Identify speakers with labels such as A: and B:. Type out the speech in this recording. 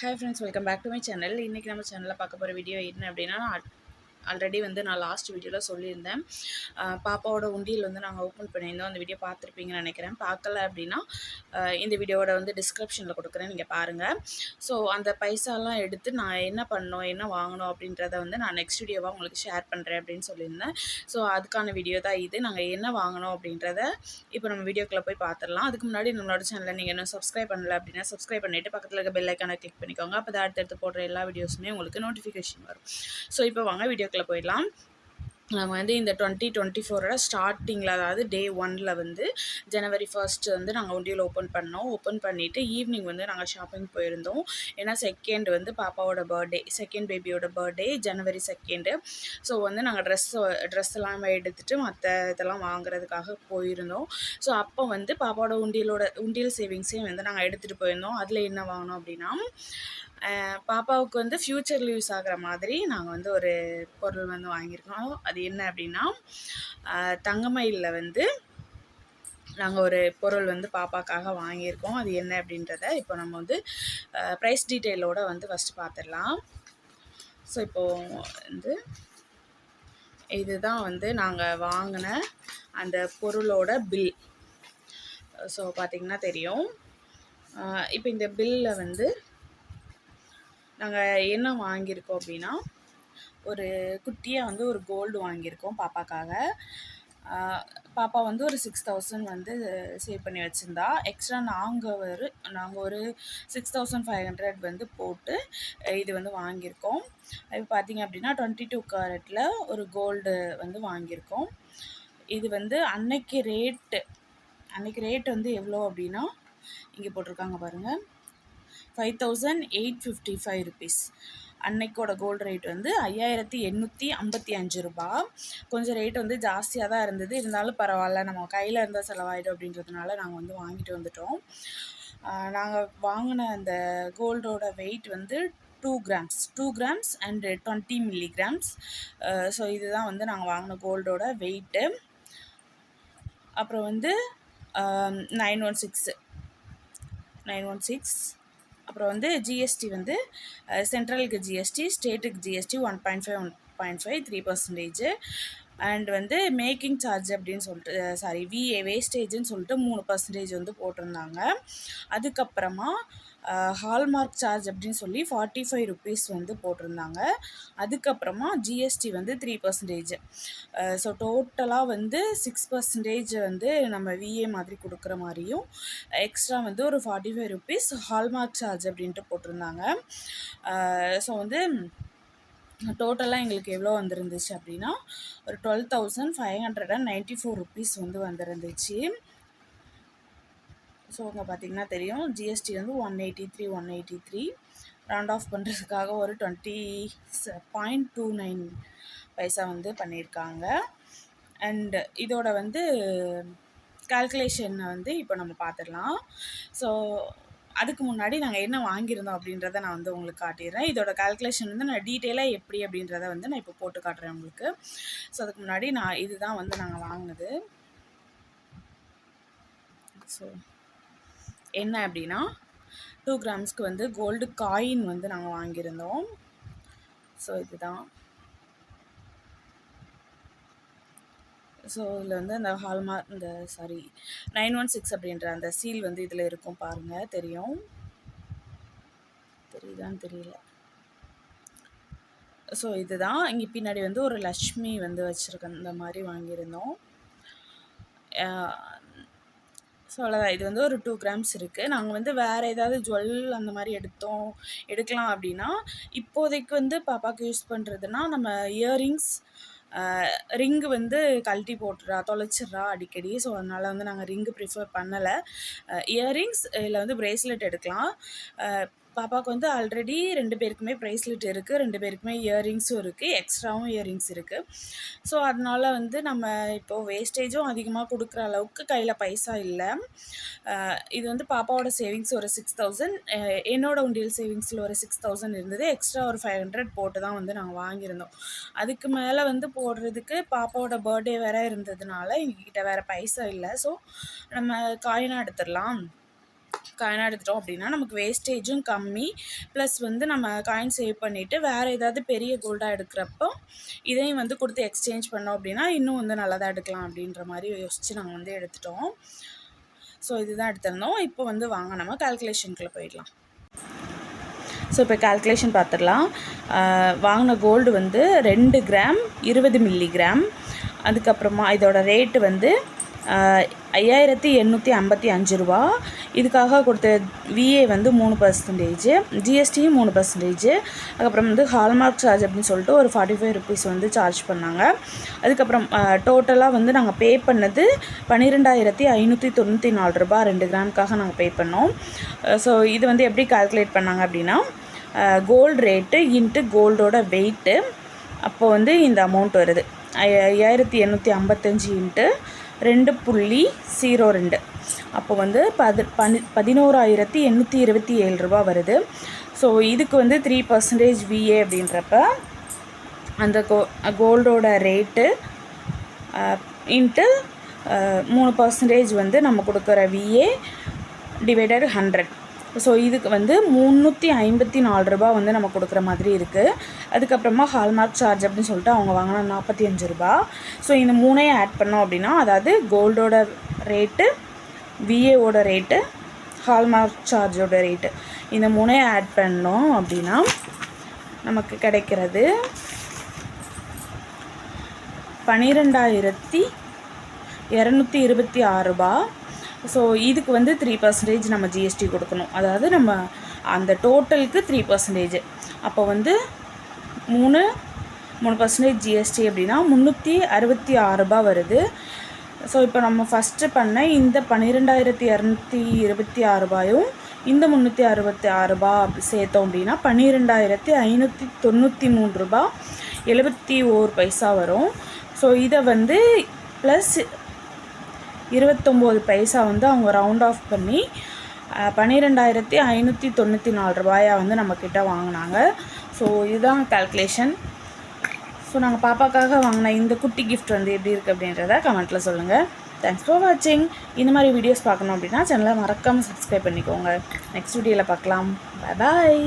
A: Hi friends, welcome back to my channel. இன்றைக்கி நம்ம சேனலில் பார்க்க போகிற வீடியோ என்ன அப்படின்னா, ஆல்ரெடி நான் லாஸ்ட் வீடியோவில் சொல்லியிருந்தேன். பாப்பாவோட உண்டியல் நாங்கள் ஓப்பன் பண்ணியிருந்தோம். அந்த வீடியோ பார்த்துருப்பீங்கன்னு நினைக்கிறேன். பார்க்கல அப்படின்னா இந்த வீடியோவோட டிஸ்கிரிப்ஷனில் கொடுக்குறேன், நீங்கள் பாருங்கள். ஸோ அந்த பைசாலாம் எடுத்து நான் என்ன பண்ணோம், என்ன வாங்கினோம் அப்படின்றத நான் நெக்ஸ்ட் வீடியோவாக உங்களுக்கு ஷேர் பண்ணுறேன் அப்படின்னு சொல்லியிருந்தேன். ஸோ அதுக்கான வீடியோ தான் இது. நாங்கள் என்ன வாங்கினோம் அப்படின்றத இப்போ நம்ம வீடியோக்குள்ளே போய் பார்த்துடலாம். அதுக்கு முன்னாடி நம்மளோட சேனலில் நீங்கள் இன்னும் சப்ஸ்கிரைப் பண்ணல அப்படின்னா சப்ஸ்கிரைப் பண்ணிவிட்டு பக்கத்தில் இருக்க பெல் ஐக்கானை கிளிக் பண்ணிக்கோங்க. அப்போ தான் அடுத்தடுத்து போடுற எல்லா வீடியோஸுமே உங்களுக்கு நோட்டிஃபிகேஷன் வரும். ஸோ இப்போ வாங்க வீடியோக்குள்ளே போயிடலாம். நம்ம இந்த 2024 ஸ்டார்டிங்கில், அதாவது டே 1ல் ஜனவரி 1 நாங்கள் உண்டியல் ஓப்பன் பண்ணோம். ஓப்பன் பண்ணிவிட்டு ஈவினிங் நாங்கள் ஷாப்பிங் போயிருந்தோம். ஏன்னா செகண்ட் பாப்பாவோட பர்த்டே, செகண்ட் பேபியோட பர்த்டே ஜனவரி 2. ஸோ நாங்கள் ட்ரெஸ் எல்லாம் எடுத்துகிட்டு மற்ற இதெல்லாம் வாங்குறதுக்காக போயிருந்தோம். ஸோ அப்போ பாப்பாவோட உண்டியல் சேவிங்ஸையும் நாங்கள் எடுத்துகிட்டு போயிருந்தோம். அதில் என்ன வாங்கினோம் அப்படின்னா, பாப்பாவுக்கு ஃப்யூச்சரில் யூஸ் ஆகிற மாதிரி நாங்கள் ஒரு பொருள் வாங்கியிருக்கோம். அது என்ன அப்படின்னா, தங்கமயிலில் நாங்கள் ஒரு பொருள் பாப்பாக்காக வாங்கியிருக்கோம். அது என்ன அப்படின்றத இப்போ நம்ம ப்ரைஸ் டீட்டெயிலோடு ஃபஸ்ட்டு பார்த்துடலாம். ஸோ இப்போது இதுதான் நாங்கள் வாங்கின அந்த பொருளோட பில். ஸோ பார்த்திங்கன்னா தெரியும். இப்போ இந்த பில்லில் நாங்கள் என்ன வாங்கியிருக்கோம் அப்படின்னா, ஒரு குட்டியாக ஒரு கோல்டு வாங்கியிருக்கோம் பாப்பாக்காக. பாப்பா ஒரு 6000 சேவ் பண்ணி வச்சுருந்தா. எக்ஸ்ட்ரா நாங்கள் ஒரு 6500 போட்டு இது வாங்கியிருக்கோம். இப்போ பார்த்திங்க அப்படின்னா 22 கேரட்டில் ஒரு கோல்டு வாங்கியிருக்கோம். இது அன்னைக்கு ரேட் எவ்வளோ அப்படின்னா, இங்கே போட்டிருக்காங்க பாருங்கள், 5855 ருபீஸ். அன்னைக்கோட கோல்டு ரேட் 5855 ரூபா. கொஞ்சம் ரேட் ஜாஸ்தியாக தான் இருந்தது. இருந்தாலும் பரவாயில்ல, நம்ம கையில் இருந்தால் செலவாயிடும் அப்படின்றதுனால நாங்கள் வாங்கிட்டு வந்துட்டோம். நாங்கள் வாங்கின அந்த கோல்டோட weight 2 grams and 20 milligrams. So இதுதான் நாங்கள் வாங்கின கோல்டோட வெயிட்டு. அப்புறம் 916. அப்புறம் ஜிஎஸ்டி சென்ட்ரலுக்கு ஜிஎஸ்டி, ஸ்டேட்டுக்கு ஜிஎஸ்டி 1.5 3%. அண்ட் மேக்கிங் சார்ஜ் அப்படின்னு சொல்லிட்டு வேஸ்டேஜ்னு சொல்லிட்டு 3% போட்டிருந்தாங்க. அதுக்கப்புறமா ஹால்மார்க் சார்ஜ் அப்படின்னு சொல்லி 45 ருபீஸ் போட்டிருந்தாங்க. அதுக்கப்புறமா ஜிஎஸ்டி 3%. ஸோ டோட்டலாக 6% நம்ம விஏ மாதிரி கொடுக்குற மாதிரியும், எக்ஸ்ட்ரா ஒரு 45 ருபீஸ் ஹால்மார்க் சார்ஜ் அப்படின்ட்டு போட்டிருந்தாங்க. ஸோ டோட்டலாக எங்களுக்கு எவ்வளோ வந்துருந்துச்சு அப்படின்னா, ஒரு 12,594 ருபீஸ் வந்துருந்துச்சு. ஸோ அங்கே பார்த்திங்கன்னா தெரியும், ஜிஎஸ்டி 183 ரவுண்ட் ஆஃப் பண்ணுறதுக்காக ஒரு 20.29 பைசா பண்ணியிருக்காங்க. அண்ட் இதோட கால்குலேஷனை இப்போ நம்ம பார்த்துடலாம். ஸோ அதுக்கு முன்னாடி நாங்கள் என்ன வாங்கியிருந்தோம் அப்படின்றத நான் உங்களுக்கு காட்டிடுறேன். இதோட கால்குலேஷன் நான் டீட்டெயிலாக எப்படி அப்படின்றத நான் இப்போ போட்டு காட்டுறேன் உங்களுக்கு. ஸோ அதுக்கு முன்னாடி இதுதான் நாங்கள் வாங்கினது. ஸோ என்ன அப்படின்னா, 2 கிராம்ஸ்க்கு கோல்டு காயின் நாங்கள் வாங்கியிருந்தோம். ஸோ இதுதான். ஸோ இதில் அந்த ஹால்மார்க் 916 அப்படின்ற அந்த சீல் இதில் இருக்கும் பாருங்கள், தெரியுதான்னு தெரியல. ஸோ இதுதான். இங்கே பின்னாடி ஒரு லக்ஷ்மி வச்சுருக்க இந்த மாதிரி வாங்கியிருந்தோம். ஸோ அவ்வளோதான். இது ஒரு 2 கிராம்ஸ் இருக்குது. நாங்கள் வேறு ஏதாவது ஜுவல் அந்த மாதிரி எடுக்கலாம் அப்படின்னா, இப்போதைக்கு பாப்பாவுக்கு யூஸ் பண்ணுறதுனா, நம்ம இயரிங்ஸ், ரிங்கு கழட்டி போட்டுறா, தொலைச்சிட்றா அடிக்கடி. ஸோ அதனால் நாங்கள் ரிங்கு ப்ரிஃபர் பண்ணலை. இயரிங்ஸ் இல்லை ப்ரேஸ்லெட் எடுக்கலாம். பாப்பாவுக்கு ஆல்ரெடி 2 பேருக்குமே ப்ரேஸ்லெட் இருக்குது, 2 பேருக்குமே இயரிங்ஸும் இருக்குது, எக்ஸ்ட்ராவும் இயரிங்ஸ் இருக்குது. ஸோ அதனால் நம்ம இப்போது வேஸ்டேஜும் அதிகமாக கொடுக்குற அளவுக்கு கையில் பைசா இல்லை. இது பாப்பாவோட சேவிங்ஸ் ஒரு 6000, என்னோடய உண்டியல் சேவிங்ஸில் ஒரு 6000 இருந்தது. எக்ஸ்ட்ரா ஒரு 500 போட்டு தான் நாங்கள் வாங்கியிருந்தோம். அதுக்கு மேலே போடுறதுக்கு பாப்பாவோட பர்த்டே வேறு இருந்ததுனால எங்ககிட்ட வேறு பைசா இல்லை. ஸோ நம்ம காயினாக எடுத்துடலாம் காயினாக எடுத்துட்டோம் அப்படின்னா நமக்கு வேஸ்டேஜும் கம்மி, ப்ளஸ் வந்து நம்ம காயின் சேவ் பண்ணிவிட்டு வேறு ஏதாவது பெரிய கோல்டாக எடுக்கிறப்போ இதையும் வந்து கொடுத்து எக்ஸ்சேஞ்ச் பண்ணோம் அப்படின்னா இன்னும் வந்து நல்லா தான் எடுக்கலாம் அப்படின்ற மாதிரி யோசித்து நாங்கள் வந்து எடுத்துட்டோம். ஸோ இதுதான் எடுத்திருந்தோம். இப்போ வந்து வாங்க நம்ம கால்குலேஷனுக்குள்ளே போயிடலாம். ஸோ இப்போ கால்குலேஷன் பார்த்துடலாம். வாங்கின கோல்டு வந்து 2 கிராம் 20 மில்லிகிராம். அதுக்கப்புறமா இதோட ரேட்டு வந்து 5855 ரூபா. இதுக்காக கொடுத்த விஏ வந்து 3%, ஜிஎஸ்டியும் 3%. அதுக்கப்புறம் வந்து ஹால்மார்க் சார்ஜ் அப்படின்னு சொல்லிட்டு ஒரு 45 ருபீஸ் வந்து சார்ஜ் பண்ணாங்க. அதுக்கப்புறம் டோட்டலாக வந்து நாங்கள் பே பண்ணது 12,594 ரூபா 2 கிராமுக்காக நாங்கள் பே பண்ணோம். ஸோ இது வந்து எப்படி கால்குலேட் பண்ணாங்க அப்படின்னா கோல்டு ரேட்டு இன்ட்டு கோல்டோட வெயிட்டு, அப்போ வந்து இந்த அமௌண்ட் வருது 5855 இன்ட்டு 2.02, அப்போ வந்து 11,827 ரூபா வருது. ஸோ இதுக்கு வந்து 3% விஏ அப்படின்றப்ப அந்த கோல்டோட ரேட்டு இன்ட்டு 3% வந்து நம்ம கொடுக்குற விஏ டிவைடட் 100. ஸோ இதுக்கு வந்து 354 ரூபா வந்து நம்ம கொடுக்குற மாதிரி இருக்குது. அதுக்கப்புறமா ஹால்மார்க் சார்ஜ் அப்படின்னு சொல்லிட்டு அவங்க வாங்கினா 45 ரூபா. ஸோ இந்த மூணையும் ஆட் பண்ணோம் அப்படின்னா, அதாவது கோல்டோட ரேட்டு, விஏவோட ரேட்டு, ஹால்மார்க் சார்ஜோட ரேட்டு, இந்த மூணையும் ஆட் பண்ணோம் அப்படின்னா நமக்கு கிடைக்கிறது 12,226 ரூபா. ஸோ இதுக்கு வந்து 3% நம்ம ஜிஎஸ்டி கொடுக்கணும். அதாவது நம்ம அந்த டோட்டலுக்கு 3%, அப்போ வந்து 3% ஜிஎஸ்டி அப்படின்னா 366 ரூபா வருது. ஸோ இப்போ நம்ம ஃபஸ்ட்டு பண்ண இந்த 12,226 ரூபாயும் இந்த 366 ரூபா சேர்த்தோம் அப்படின்னா 12,593 ரூபா 71 பைசா வரும். ஸோ இதை வந்து ப்ளஸ் 29 பைசா வந்து அவங்க ரவுண்ட் ஆஃப் பண்ணி 12,594 ரூபாயை வந்து நம்மக்கிட்ட வாங்கினாங்க. ஸோ இதுதான் கால்குலேஷன். ஸோ நாங்கள் பாப்பாக்காக வாங்கின இந்த குட்டி கிஃப்ட் வந்து எப்படி இருக்குது அப்படின்றத கமெண்ட்டில் சொல்லுங்கள். தேங்க்ஸ் ஃபார் வாட்சிங். இந்த மாதிரி வீடியோஸ் பார்க்கணும் அப்படின்னா சேனலை மறக்காமல் சப்ஸ்கிரைப் பண்ணிக்கோங்க. நெக்ஸ்ட் வீடியோவில் பார்க்கலாம். பாய்.